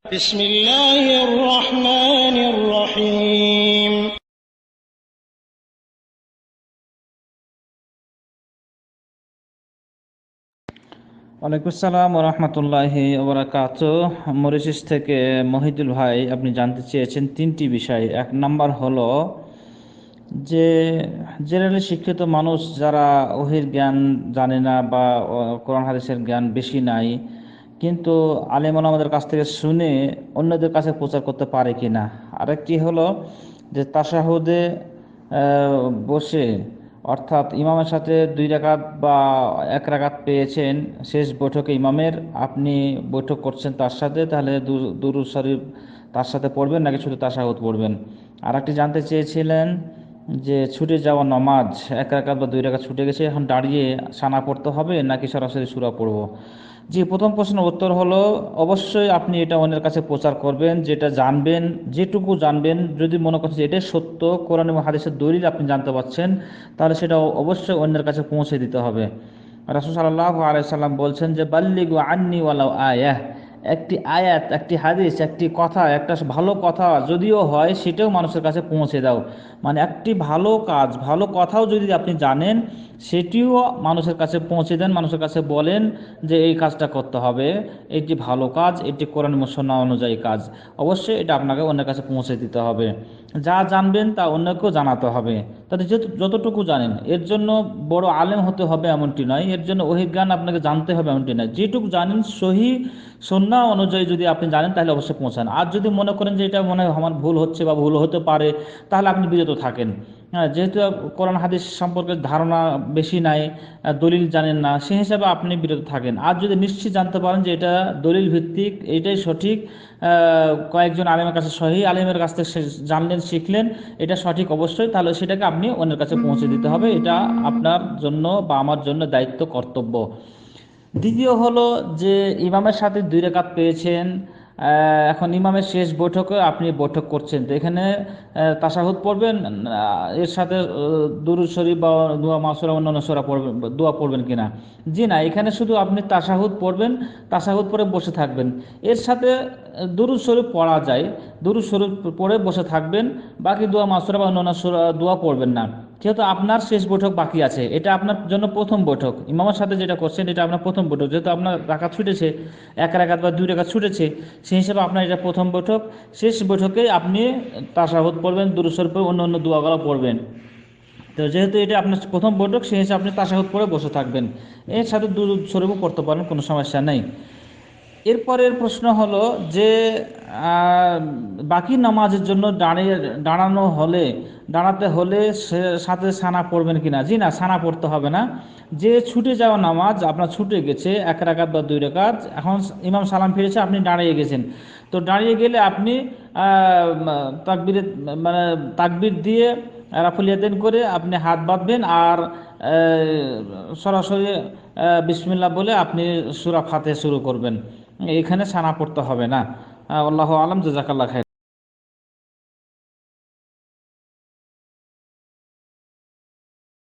بسم الله الرحمن الرحيم ওয়ালাইকুম আসসালাম ওয়া রাহমাতুল্লাহি ওয়া বারাকাতুহু। মরিশিস থেকে মহিদুল ভাই আপনি জানতে চেয়েছেন তিনটি বিষয়। এক নাম্বার হলো যে জেনারেলি শিক্ষিত মানুষ যারা ওহির জ্ঞান জানে না বা কোরআন হাদিসের জ্ঞান বেশি নাই, কিন্তু আলেম ওলামাদের কাছ থেকে শুনে অন্যদের কাছে প্রচার করতে পারে কিনা। আরেকটি হলো যে তাশাহুদে বসে, অর্থাৎ ইমামের সাথে 2 রাকাত বা 1 রাকাত পেয়েছেন, শেষ বৈঠকে ইমামের আপনি বৈঠক করছেন তার সাথে, তাহলে দুরূদ শরীফ তার সাথে পড়বেন নাকি শুধু তাশাহুদ পড়বেন। আর একটি জানতে চেয়েছিলেন যে ছুটে যাওয়া নামাজ, 1 রাকাত বা 2 রাকাত ছুটে গেছে, এখন দাঁড়িয়ে সানা পড়তে হবে নাকি সরাসরি সূরা পড়ব। জি, প্রথম প্রশ্নের উত্তর হলো অবশ্যই আপনি এটা অন্যের কাছে প্রচার করবেন, যেটা জানবেন, যেটুকু জানবেন। যদি মনে করছেন যে এটাই সত্য, কোরআন এবং হাদিসের দলিল আপনি জানতে পারছেন, তাহলে সেটা অবশ্যই অন্যের কাছে পৌঁছে দিতে হবে। রাসূল সাল্লাল্লাহু আলাইহি সাল্লাম বলছেন যে বাল্লিগু আন্নি ওয়ালাউ আয়াহ, একটি আয়াত, একটি হাদিস, একটি কথা, একটা ভালো কথা যদিও হয় সেটাও মানুষের কাছে পৌঁছে দাও। মানে একটি ভালো কাজ, ভালো কথাও যদি আপনি জানেন সেটিও মানুষের কাছে পৌঁছে দেন, মানুষের কাছে বলেন যে এই কাজটা করতে হবে, এটি ভালো কাজ, এটি কোরআন এবং সুন্নাহ অনুযায়ী কাজ। অবশ্যই এটা আপনাকে অন্যের কাছে পৌঁছে দিতে হবে। যা জানবেন তা অন্যকেও জানাতে হবে। তাতে যতটুকু জানেন, এর জন্য বড় আলেম হতে হবে এমনটি নয়, এর জন্য ওহী জ্ঞান আপনাকে জানতে হবে এমনটি নয়। যেটুকু জানেন সহি সুন্নাহ অনুযায়ী যদি আপনি জানেন তাহলে অবশ্যই পৌঁছান। আর যদি মনে করেন যে এটা মনে হয় আমার ভুল হচ্ছে বা ভুল হতে পারে, তাহলে আপনি বিরত থাকেন। হ্যাঁ, যেহেতু কোরআন হাদিস সম্পর্কে ধারণা বেশি নাই, দলিল জানেন না, সেই হিসাবে আপনি বিরত থাকেন। আর যদি নিশ্চিত জানতে পারেন যে এটা দলিল ভিত্তিক, এটাই সঠিক, কয়েকজন আলেমের কাছে, সহি আলেমের কাছ থেকে জানলেন, শিখলেন, এটা সঠিক অবশ্যই, তাহলে সেটাকে আপনি অন্যের কাছে পৌঁছে দিতে হবে। এটা আপনার জন্য বা আমার জন্য দায়িত্ব, কর্তব্য। দ্বিতীয় হলো যে ইমামের সাথে 2 রাকাত পেয়েছেন, এখন ইমামের শেষ বৈঠকে আপনি বৈঠক করছেন, তো এখানে তাশাহুদ পড়বেন, এর সাথে দুরূদ শরীফ বা দোয়া মাসুরা অন্যান্য সূরা পড়বেন, দোয়া পড়বেন কিনা। জি না, এখানে শুধু আপনি তাশাহুদ পড়বেন, তাশাহুদ পড়ে বসে থাকবেন। এর সাথে দুরূদ শরীফ পড়া যায়, দুরূদ শরীফ পড়ে বসে থাকবেন, বাকি দোয়া মাসুরা বা অন্যান্য সূরা দোয়া পড়বেন না। যেহেতু আপনার শেষ বৈঠক বাকি আছে, এটা আপনার জন্য প্রথম বৈঠক, ইমামের সাথে যেটা করছেন এটা আপনার প্রথম বৈঠক। যেহেতু আপনার রাকাত ছুটেছে, 1 রাকাত বা 2 রাকাত ছুটেছে, সেই হিসাবে আপনার এটা প্রথম বৈঠক। শেষ বৈঠকে আপনি তাশাহুদ পড়বেন, দুরূদ শরীফ পড়বেন, অন্য অন্য দোয়াগুলো পড়বেন। তো যেহেতু এটা আপনার প্রথম বৈঠক, সেই হিসাবে আপনি তাশাহুদ পড়ে বসে থাকবেন। এর সাথে দুরূদ শরীফও পড়তে পারেন, কোনো সমস্যা নেই। এরপরের প্রশ্ন হলো যে আহ, বাকি নামাজের জন্য দাঁড়াতে হলে সে সাথে সানা পড়বেন কিনা। জি না, সানা পড়তে হবে না। যে ছুটে যাওয়া নামাজ আপনার ছুটে গেছে, 1 রাকাত বা 2 রাকাত, এখন ইমাম সালাম ফিরেছে, আপনি দাঁড়িয়ে গেছেন, তো দাঁড়িয়ে গেলে আপনি তাকবীরে, মানে তাকবীর দিয়ে রাফুল ইয়াদাইন করে আপনি হাত বাঁধবেন, আর সরাসরি বিসমিল্লাহ বলে আপনি সূরা ফাতিহা শুরু করবেন। এখানে সানা পড়তে হবে না। আল্লাহু আলাম, জাযাকাল্লাহ খাইর।